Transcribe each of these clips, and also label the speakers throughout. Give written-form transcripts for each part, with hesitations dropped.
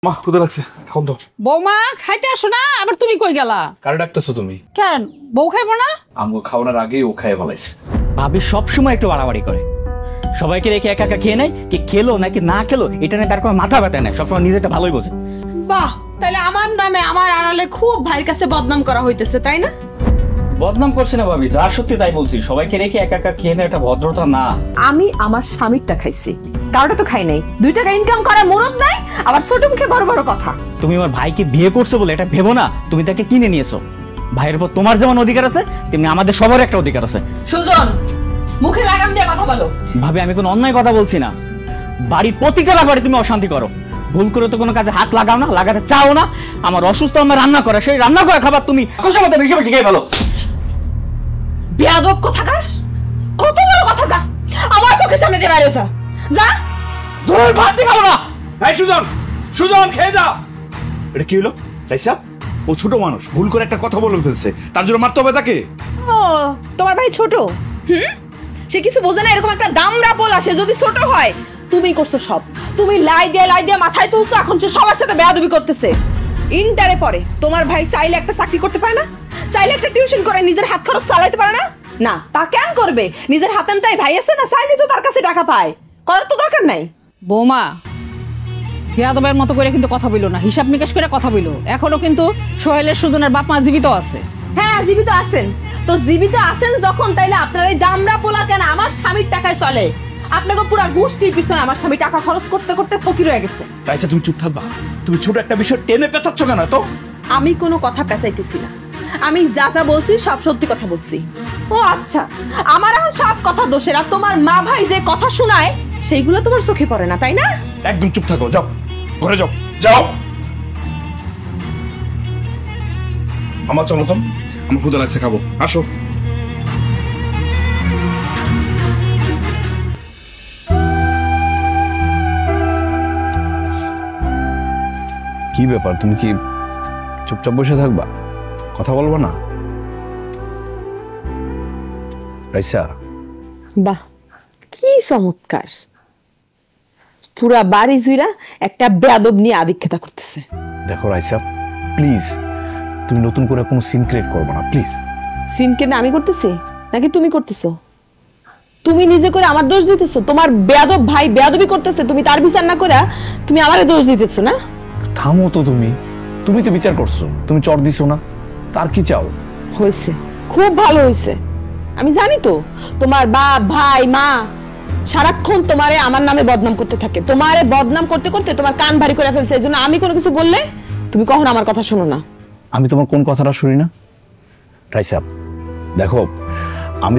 Speaker 1: মা ক্ষুধা লাগছে, খাও তো।
Speaker 2: বৌমা খাইতে আসো না, আবার তুমি কই গেলা?
Speaker 1: কারে ডাকতেছো তুমি?
Speaker 2: কেন বউ খাইবো না?
Speaker 1: আমগো খাওয়ানোর আগেই ও খাইয়ে ফেলাইছে।
Speaker 3: ভাবি সবসময় একটু বাড়াবাড়ি করে, সবাইকে রেখে একা একা খেয়ে নেয়, কি খেলো নাকি না খেলো এটা নিয়ে তার কোনো মাথা ব্যথা নেই, সবসময় নিজেটা ভালোই বোঝে।
Speaker 2: বাহ, তাহলে আমার নামে আমার আড়ালে খুব ভাইয়ের কাছে বদনাম করা হইতেছে, তাই না?
Speaker 3: বদনাম করছে না ভাবি, যা সত্যি তাই বলছি। সবাইকে রেখে একা একা খেয়ে নেয় এটা ভদ্রতা না।
Speaker 2: আমি আমার স্বামীরটা খাইছি, কারোটা তো খাই নাই। 2 টাকা ইনকাম করার মুরত নাই, আবার ছোট মুখে বড় বড় কথা।
Speaker 3: তুমি আমার ভাইকে বিয়ে করছো বলে এটা ভেবো না তুমি তাকে কিনে নিয়েছো। ভাইয়ের উপর তোমার যেমন অধিকার আছে তেমনি আমাদের সবার একটা অধিকার আছে।
Speaker 2: সুজন, মুখে লাগাম দিয়ে কথা বলো।
Speaker 3: ভাবি আমি কোনো অন্যায় কথা বলছি না, বাড়ির প্রতিটা ব্যাপারে তুমি অশান্তি করো। ভুল করে তো কোনো কাজে হাত লাগাও না, লাগাতে চাও না। আমার অসুস্থ আমার রান্না করে, সেই রান্না করে খাবার তুমি খুশি মতো বেশি বেশি খেয়ে ফেলো।
Speaker 2: বেয়াদব কোথাকার, কত বড় কথা! যা আমার চোখের সামনে দিয়ে বাইরে যা, যা।
Speaker 3: ধুর ভাত খাবো না।
Speaker 1: এই সুজন, সুজন খেয়ে যা। এটা কি হলো রাইসা? ও ছোট মানুষ, ভুল করে একটা কথা বলে ফেলছে, তার জন্য মারতে হবে তাকে?
Speaker 2: ও তোমার ভাই ছোট? সে কিছু বোঝে না, এরকম একটা দামড়া পোলা, সে যদি ছোট হয়। তুমি করছো সব, তুমি লাই দিয়ে মাথায় তুলছো, এখন সে সবার সাথে বেয়াদবি করতেছে। ইন্টারে পড়ে, তোমার ভাই চাইলে একটা চাকরি করতে পারে না? চাইলে একটা টিউশন করে নিজের হাত খরচ চালাইতে পারে না? না, তা কেন করবে? নিজের হাতেন তাই ভাই আছে না, চাইলে তো তার কাছে টাকা পায়, করার তো দরকার নাই। বৌমা বেয়াদবের মতো করে কিন্তু কথা বইলো না, হিসাব নিকাশ করে কথা বইলো। এখনো কিন্তু সোহেলের সুজনের বাপ মা জীবিত আছে। হ্যাঁ জীবিত আছেন, তো জীবিত আছেন যখন, তাইলে আপনার এই দামড়া পোলা কেন আমার স্বামীর টাকায় চলে? আপনাকে পুরো গোষ্ঠীর পিছনে আমার স্বামী টাকা খরচ করতে করতে ফকির হয়ে গেছে।
Speaker 1: রাইসা তুমি চুপ থাকবা? তুমি ছোট একটা বিষয় টেনে পেঁচাচ্ছ কেন তো?
Speaker 2: আমি কোনো কথা পেঁচাইতেছি না, আমি যা যা বলছি সব সত্যি কথা বলছি। ও আচ্ছা, আমার এখন সব কথা দোষের, আর তোমার মা ভাই যে কথা শোনায় সেইগুলো তোমার চোখে পড়ে না, তাই না?
Speaker 1: একদম চুপ থাকো, যাও ঘরে যাও, যাও। আমার চলো তো, আমার ক্ষুধা লাগছে, খাবো, আসো।
Speaker 4: কি ব্যাপার, তুমি কি চুপচাপ বসে থাকবা, কথা বলবা না? রাইসা,
Speaker 2: বাহ কি চমৎকার! পুরা বাড়ি জুইরা একটা বেয়াদব নিয়ে আদিক্ষেতা করতেছে।
Speaker 4: দেখো রাইসা প্লিজ, তুমি নতুন করে কোনো সিন ক্রিয়েট করবে না প্লিজ।
Speaker 2: সিন কেন আমি করতেছি নাকি তুমি করতেছো? তুমি নিজে করে আমার দোষ দিতেছো। তোমার বেয়াদব ভাই বেয়াদবি করতেছে, তুমি তার বিচার না করে তুমি আমারে দোষ দিতেছো না?
Speaker 4: থামো তো, তুমি তো বিচার করছো, তুমি চর দিছো না, তার কি চাও?
Speaker 2: হয়েছে, খুব ভালো হয়েছে। আমি জানি তো তোমার বাপ ভাই মা সারাক্ষণ তোমারে আমার নামে বদনাম করতে থাকে, তোমারে বদনাম করতে করতে তোমার কান ভারী করে ফেলছে। এই জন্য আমি কোনো কিছু বললে তুমি কখনো আমার কথা শোনো না।
Speaker 4: আমি তোমার কোন কথাটা শুনি না? রাইসা দেখো, আমি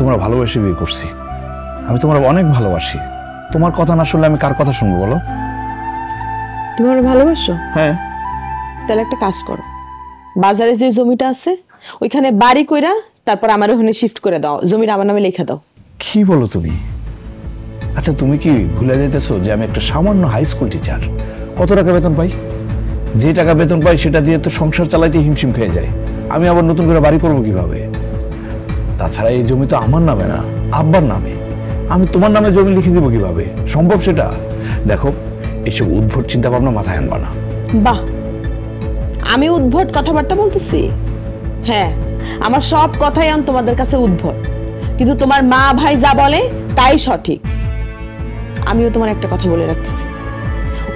Speaker 4: তোমার ভালোবেসে বিয়ে করছি, আমি তোমার অনেক ভালোবাসি। তোমার কথা না শুনলে আমি কার কথা শুনবো বলো?
Speaker 2: তুমি আমার ভালোবাসো?
Speaker 4: হ্যাঁ।
Speaker 2: তাহলে একটা কাজ করো, বাজারে যে জমিটা আছে ওইখানে বাড়ি কইরা তারপর আমার ওখানে শিফট করে দাও, জমিটা আমার নামে লেখা দাও।
Speaker 4: কি বলো তুমি? আচ্ছা তুমি কি ভুলে যাইতেছো যে আমি একটা সামান্য হাই স্কুল টিচার, কত টাকা বেতন পাই? যে টাকা বেতন পাই সেটা দিয়ে তো সংসার চালাইতে হিমশিম খেয়ে যায়। আমি আবার নতুন করে বাড়ি করবো কিভাবে? তাছাড়া এই জমি তো আমার নামে না, আব্বার নামে। আমি তোমার নামে জমি লিখে দিব কিভাবে? সম্ভব সেটা? দেখো, এইসব উদ্ভট চিন্তা ভাবনা মাথায় আনবা না।
Speaker 2: বাহ, আমি উদ্ভট কথাবার্তা বলতেছি? হ্যাঁ, আমার সব কথাই তোমাদের কাছে উদ্ভট, কিন্তু তোমার মা ভাই যা বলে তাই সঠিক। আমিও তোমার একটা কথা বলে রাখতেছি,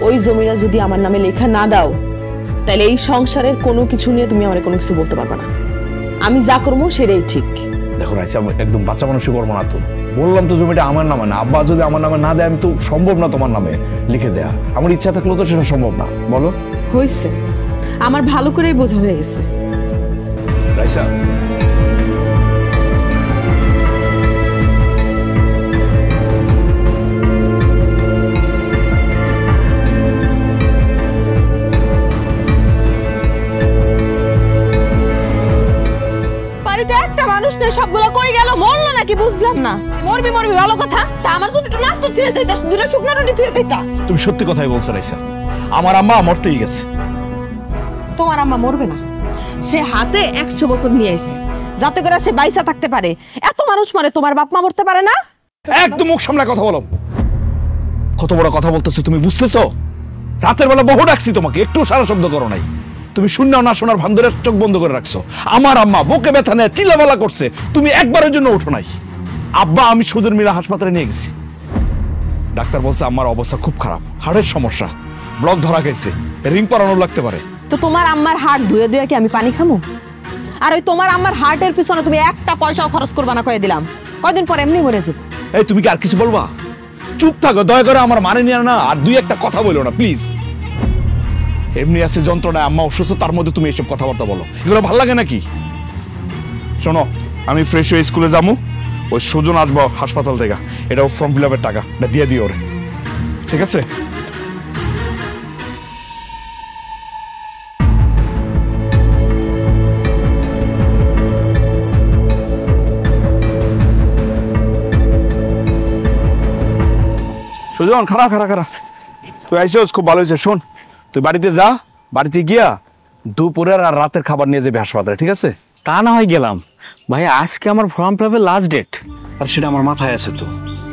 Speaker 2: ওই জমিটা যদি আমার নামে লেখা না দাও তাহলে এই সংসারের কোনো কিছু নিয়ে তুমি আমার কোনো কিছু বলতে পারবে না। আমি যা করবো সেটাই ঠিক।
Speaker 4: দেখো রাইসা, একদম বাচ্চা মানুষই করবো না তো। বললাম তো জমিটা আমার নামে না, আব্বা যদি আমার নামে না দেয় আমি তো সম্ভব না তোমার নামে লিখে দেয়া। আমার ইচ্ছা থাকলেও তো সেটা সম্ভব না, বলো?
Speaker 2: হয়েছে, আমার ভালো করেই বোঝা হয়ে গেছে।
Speaker 4: রাইসা
Speaker 2: বাড়িতে একটা মানুষ নেই, সবগুলো কই গেল? মরলো নাকি বুঝলাম না। মরবি ভালো কথা, তা আমার জন্য একটু নাস্তা থুয়ে যাইতা, দুটো শুকনা রুটি থুয়ে যাইতা।
Speaker 1: তুমি সত্যি কথাই বলছো রাইসা, আমার আম্মা মরতেই গেছে।
Speaker 2: তোমার আম্মা মরবে না, সে হাতে 100 বছর নিয়ে আইছে যাতে করে সে বাইসা থাকতে পারে। এত মানুষ মরে, তোমার বাপ মা মরতে পারে না?
Speaker 1: একদম মুখ সামলা কথা বলো। কত বড় কথা বলতেছো তুমি, বুঝতেছো? রাতের বেলা বহু ডাকছি তোমাকে, একটু সারা শব্দ করো নাই। তুমি শূন্য না শোনার ভান ধরে চোখ বন্ধ করে রাখছো। আমার আম্মা বুকে ব্যথা নেয়, চিল্লাপাল্লা করছে, তুমি একবারের জন্য ওঠো নাই। আব্বা আমি সুজন মিলা হাসপাতালে নিয়ে গেছি, ডাক্তার বলছে আমার অবস্থা খুব খারাপ, হাড়ের সমস্যা, ব্লক ধরা গেছে, রিং পরানো লাগতে পারে।
Speaker 2: তো তোমার আম্মার হার্ট ধুয়ে ধুয়ে কি আমি পানি খামো? আর ওই তোমার আম্মার হার্টের পিছনে তুমি একটা পয়সাও খরচ করবা না কয়ে দিলাম, কয়দিন পর এমনি মরে যাবে।
Speaker 1: এই তুমি কি আর কিছু বলবা? চুপ থাকো, দয়া করে আমার মানে নিয়ে না আর দুই একটা কথা বলো না প্লিজ। এমনি আছে যন্ত্রণায়, আম্মা অসুস্থ, তার মধ্যে তুমি এসব কথাবার্তা বলো, এগুলো ভালো লাগে নাকি? শোনো, আমি ফ্রেশ হয়ে স্কুলে যাবো, ওই সুজন আসবো হাসপাতাল থেকে, এটাও ফর্ম ফিল আপের টাকা, এটা দিয়ে দিও ওরে, ঠিক আছে? সুজন খারা খারা খারা, তুই আইসিস, খুব ভালো হয়েছে। শোন, তুই বাড়িতে যা, বাড়িতে গিয়া দুপুরের আর রাতের খাবার নিয়ে যাবি হাসপাতালে, ঠিক আছে?
Speaker 3: তা না হয় গেলাম ভাই, আজকে আমার ফর্ম ফিল আপের লাস্ট ডেট।
Speaker 1: আর সেটা আমার মাথায় আছে তো,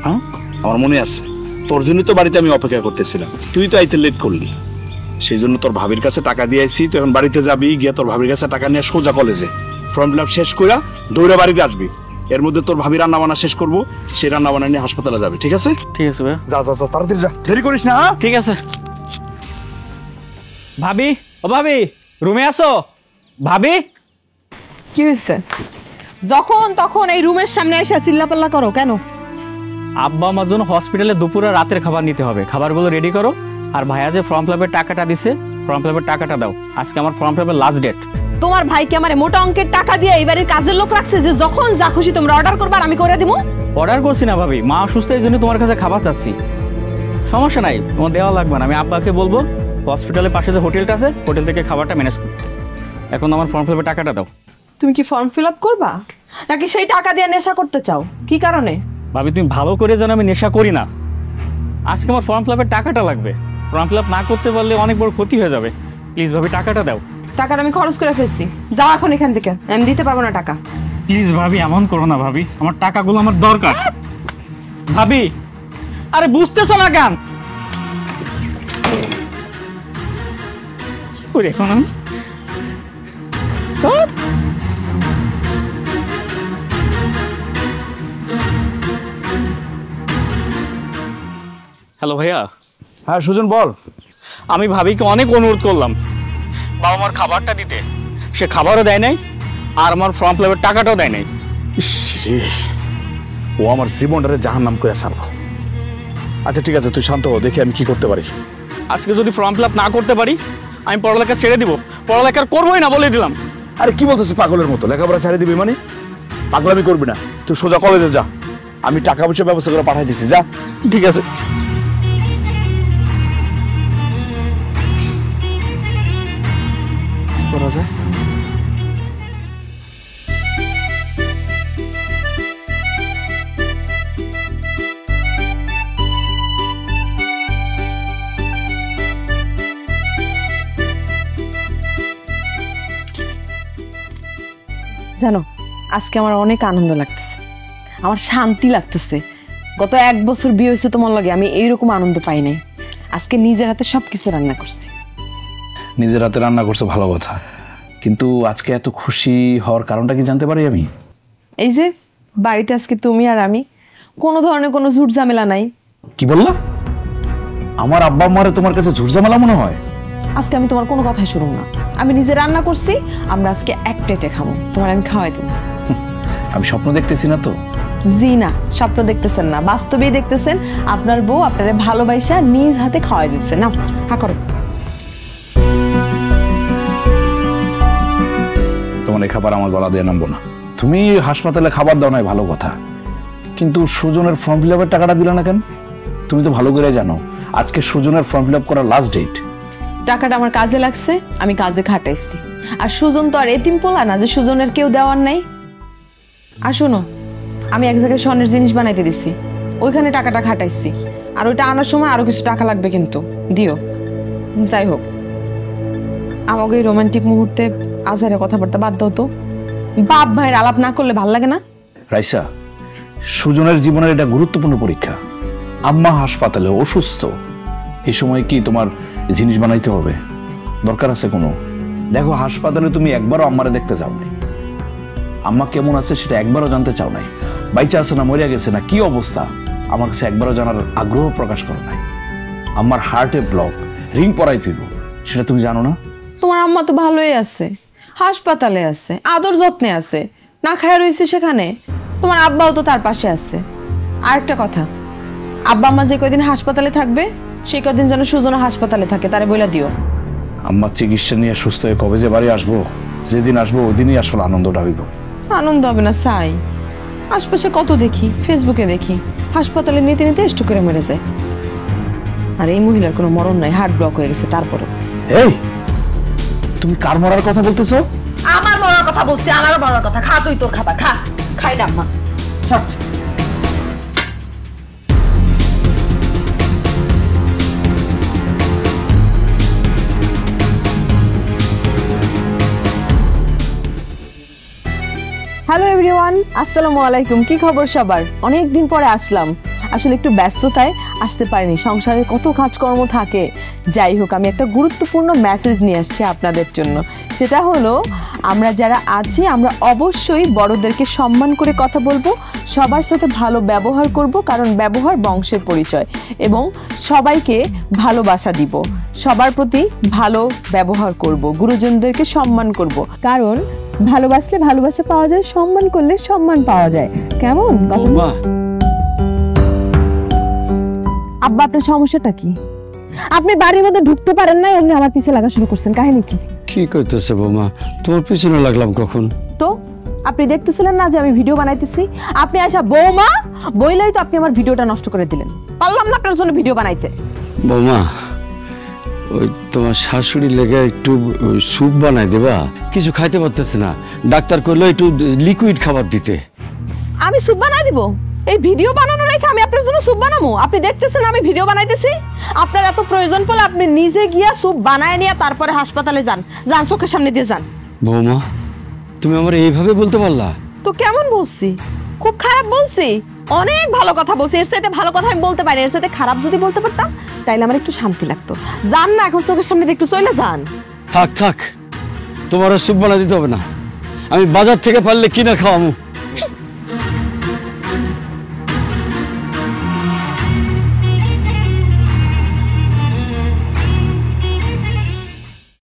Speaker 1: হ্যাঁ আমার মনে আছে, তোর জন্য তো বাড়িতে আমি অপেক্ষা করতেছিলাম, তুই তো আইতে লেট করলি, সেই জন্য তোর ভাবির কাছে টাকা দিয়ে আইছি। তুই এখন বাড়িতে যাবি, গিয়া তোর ভাবির কাছে টাকা নিয়ে সোজা কলেজে ফর্ম ফিল আপ শেষ কইরা দৌড়ে বাড়িতে আসবি। এর মধ্যে তোর ভাবি রান্না বান্না শেষ করবো, সেই রান্না বান্না নিয়ে হাসপাতালে যাবি, ঠিক আছে?
Speaker 3: ঠিক আছে ভাই,
Speaker 1: যা যা যা, তাড়াতাড়ি যা, দেরি করিস না। হ্যাঁ
Speaker 3: ঠিক আছে। ভাবি, ও ভাবি, রুমে আসো। ভাবি,
Speaker 2: কি হয়েছে? যখন তখন এই রুমের সামনে এসে চিল্লাপাল্লা করো কেন?
Speaker 3: আব্বা আমার জন্য হসপিটালে দুপুরে রাতের খাবার নিতে হবে, খাবারগুলো রেডি করো। আর ভাইয়া যে ফর্ম ফিল আপের টাকাটা দিছে, ফর্ম ফিল আপের টাকাটা দাও, আজকে আমার ফর্ম ফিল আপের লাস্ট ডেট।
Speaker 2: তোমার ভাইকে আমার মোটা অঙ্কের টাকা দিয়ে এবারের কাজের লোক রাখছে যে যখন যা খুশি তোমরা অর্ডার করবা আর আমি করে দিব?
Speaker 3: অর্ডার করছি না ভাবি, মা অসুস্থ, এই জন্য তোমার কাছে খাবার চাচ্ছি। সমস্যা নাই, তোমার দেওয়া লাগবে না, আমি আব্বাকে বলবো হসপিটালের পাশে যে হোটেলটা আছে, হোটেল থেকে খাবারটা ম্যানেজ করতে। এখন আমার ফর্ম ফিল আপের টাকাটা দাও।
Speaker 2: তুমি কি ফর্ম ফিল আপ করবা নাকি সেই টাকা দিয়ে নেশা করতে চাও? কি কারণে?
Speaker 3: ভাবি তুমি ভালো করে জানো আমি নেশা করি না, আজকে আমার ফর্ম ফিল আপের টাকাটা লাগবে। ফর্ম ফিল আপ না করতে পারলে অনেক বড় ক্ষতি হয়ে যাবে, প্লিজ ভাবি টাকাটা দাও।
Speaker 2: টাকাটা আমি খরচ করে ফেলছি, যাও এখন এখান থেকে, আমি দিতে পারবো না টাকা।
Speaker 3: প্লিজ ভাবি এমন করো না ভাবি, আমার টাকাগুলো আমার দরকার। ভাবি, আরে বুঝতেছো না কেন? ওরে এখন আমি হ্যালো ভাইয়া।
Speaker 1: হ্যাঁ সুজন বল।
Speaker 3: আমি ভাবিকে অনেক অনুরোধ করলাম বাবা আমার খাবারটা দিতে, সে খাবারও দেয় নাই আর আমার ফর্ম ফিল আপের টাকাটাও দেয় নাই।
Speaker 1: ও আমার জীবনটারে জাহান্নাম করে ছাড়বো। আচ্ছা ঠিক আছে, তুই শান্ত হো, দেখি আমি কি করতে পারি।
Speaker 3: আজকে যদি ফর্ম ফিল আপ না করতে পারি আমি পড়ালেখা ছেড়ে দিব, পড়ালেখা করবোই না বলে দিলাম।
Speaker 1: আরে কি বলতেছিস পাগলের মতো, লেখাপড়া ছেড়ে দিবি মানে? পাগলামি করবি না, তুই সোজা কলেজে যা, আমি টাকা পয়সা ব্যবস্থা করে পাঠিয়ে দিছি, যা।
Speaker 3: ঠিক আছে।
Speaker 1: করা যায়।
Speaker 2: জানো আজকে আমার অনেক আনন্দ লাগতেছে, আমার শান্তি লাগতেছে। গত 1 বছর বিয়ে হয়েছে তোমার লগে, আমি এইরকম আনন্দ পাই নাই। আজকে নিজের হাতে সবকিছু রান্না করছি।
Speaker 4: নিজের হাতে রান্না করছো ভালো কথা, কিন্তু আজকে এত খুশি হওয়ার কারণটা কি জানতে পারি আমি?
Speaker 2: এই যে বাড়িতে আজকে তুমি আর আমি, কোনো ধরনের কোনো ঝুট ঝামেলা নাই।
Speaker 4: কি বললা? আমার আব্বা আম্মারে তোমার কাছে ঝুরঝামেলা মনে হয়?
Speaker 2: আজকে আমি তোমার কোনো কথাই শুনুম না, আমি নিজে রান্না করছি, আমরা আজকে এক প্লেটে খাবো, তোমার আমি খাওয়াই দেবো।
Speaker 4: আমি স্বপ্ন দেখতেছি না তো?
Speaker 2: জি না, স্বপ্ন দেখতেছেন না, বাস্তবেই দেখতেছেন। আপনার বউ আপনাদের ভালোবাসা নিজ হাতে খাওয়াই দিচ্ছে। না হা করো।
Speaker 4: তোমার এই খাবার আমার গলা দিয়ে নামবো না। তুমি হাসপাতালে খাবার দাও নাই ভালো কথা, কিন্তু সুজনের ফর্ম ফিল আপের টাকাটা দিলে না কেন? তুমি তো ভালো করে জানো আজকে সুজনের ফর্ম ফিল আপ করার লাস্ট ডেট।
Speaker 2: টাকাটা আমার কাজে লাগছে, আমি কাজে খাটাইছি। আর সুজন তো আর এতিম পোলা না যে সুজনের কেউ দেওয়ার নাই। আর শোনো, আমি এক জায়গায় স্বর্ণের জিনিস বানাইতে দিছি, ওইখানে টাকাটা খাটাইছি। আর ওইটা আনার সময় আরো কিছু টাকা লাগবে, কিন্তু দিও। যাই হোক, আমাকে এই রোমান্টিক মুহূর্তে আজহারের কথাবার্তা বাদ দাও তো। বাপ ভাইয়ের আলাপ না করলে ভাল লাগে না?
Speaker 4: রাইসা, সুজনের জীবনের এটা গুরুত্বপূর্ণ পরীক্ষা। আম্মা হাসপাতালে অসুস্থ, এই সময় কি তোমার জিনিস বানাইতে হবে? দরকার আছে কোনো? দেখো, হাসপাতালে তুমি একবারও আম্মারে দেখতে যাও নাই, আম্মা কেমন আছে সেটা একবারও জানতে চাও নাই। বাইচা আছে না মরিয়া গেছে না কি অবস্থা আমার কাছে একবারও জানার আগ্রহ প্রকাশ করো নাই। আমার হার্টে ব্লক, রিং পরাই তুইব, সেটা তুমি জানো না?
Speaker 2: তোমার আম্মা তো ভালোই আছে, হাসপাতালে আছে, আদর যত্নে আছে, না খায় রয়েছে সেখানে। তোমার আব্বাও তো তার পাশে আছে। আর একটা কথা, আব্বা আম্মা যে কয়দিন হাসপাতালে থাকবে সেই কয়দিন যেন সুজন হাসপাতালে থাকে, তারে বইলা দিও।
Speaker 4: আম্মার চিকিৎসা নিয়ে সুস্থ হয়ে কবে যে বাড়ি আসবো, যেদিন আসবো ওই দিনই আসলে আনন্দটা হইব।
Speaker 2: আনন্দ হবে না সাই? আশপাশে কত দেখি, ফেসবুকে দেখি, হাসপাতালে নিতে নিতে স্ট্রোক করে মরে যায়। আর এই মহিলার কোনো মরণ নাই, হার্ট ব্লক হয়ে গেছে। তারপরে
Speaker 4: এই তুমি কার মরার কথা বলতেছো?
Speaker 2: আমার মরার কথা বলছি, আমারও মরার কথা। খা তুই তোর খাবার, খা। খাই না আম্মা, চট। হ্যালো এভরিওয়ান, আসসালামু আলাইকুম। কি খবর সবার? অনেক দিন পরে আসলাম। আসলে একটু ব্যস্ততায় আসতে পারিনি, সংসারে কত কাজকর্ম থাকে। যাই হোক, আমি একটা গুরুত্বপূর্ণ মেসেজ নিয়ে আসছি আপনাদের জন্য। সেটা হলো, আমরা যারা আছি আমরা অবশ্যই বড়দেরকে সম্মান করে কথা বলবো, সবার সাথে ভালো ব্যবহার করব, কারণ ব্যবহার বংশের পরিচয়। এবং সবাইকে ভালোবাসা দিব, সবার প্রতি ভালো ব্যবহার করব, গুরুজনদেরকে সম্মান করব, কারণ ভালোবাসলে ভালোবাসা পাওয়া যায়, সম্মান করলে সম্মান পাওয়া যায়। কেমন? আব্বা, আপনার সমস্যাটা কি? আপনি বাড়ির মধ্যে ঢুকতে পারেন না, এমনি আমার পিছে লাগা শুরু করছেন, কাহিনী কি?
Speaker 5: কি করতেছে বৌমা? তোমার পিছনে লাগলাম কখন?
Speaker 2: তো আপনি দেখতেছিলেন না যে আমি ভিডিও বানাইতেছি? আপনি আসা বৌমা বইলাই তো আপনি আমার ভিডিওটা নষ্ট করে দিলেন। পারলাম না আপনার জন্য ভিডিও বানাইতে।
Speaker 5: বৌমা, ওই তোমার শাশুড়ি লেগে একটু স্যুপ বানাই দেবা? কিছু খাইতে পারতেছে না, ডাক্তার কইলো একটু লিকুইড খাবার দিতে।
Speaker 2: আমি স্যুপ বানাই দিব? এই ভিডিও বানানোর রেখে আমি আপনার জন্য স্যুপ বানাবো? আপনি দেখতেছেন আমি ভিডিও বানাইতেছি। আপনার এত প্রয়োজন পড়লে আপনি নিজে গিয়া স্যুপ বানায় নিয়ে তারপরে হাসপাতালে যান, যান, চোখের সামনে দিয়ে যান।
Speaker 5: বৌমা, তুমি আমার এইভাবে বলতে পারলা?
Speaker 2: তো কেমন বলছি? খুব খারাপ বলছি? অনেক ভালো কথা বলছি। এর চাইতে ভালো কথা আমি বলতে পারি? এর চাইতে খারাপ যদি বলতে পারতাম তাইলে আমার একটু শান্তি লাগতো। যান না, এখন চোখের সামনে দিয়ে একটু চলে যান।
Speaker 5: থাক থাক, তোমার আর স্যুপ বানাই দিতে হবে না, আমি বাজার থেকে পারলে কিনা খাওয়ামু।